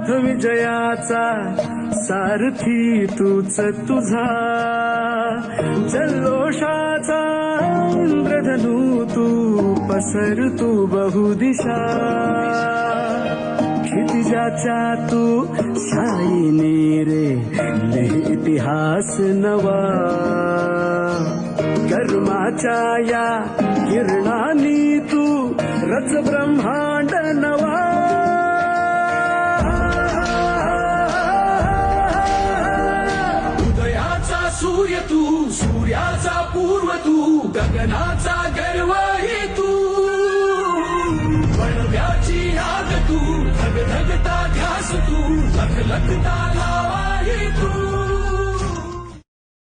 विजयाचा सारथी तूच तुझा, जल्लोषाचा इंद्रधनू तू पसर तू बहुदिशा, क्षितिजाच्या तू शाईने रे लिह इतिहास नवा, कर्माच्या या किरणांनी तू रच ब्रह्मांड नवा, उदयाचा सूर्य तू, सूर्याचा पूर्व तू, गगनाचा गर्व ही तू, वणव्याची आग तू, धगधगता ध्यास तू, लखलखता लावा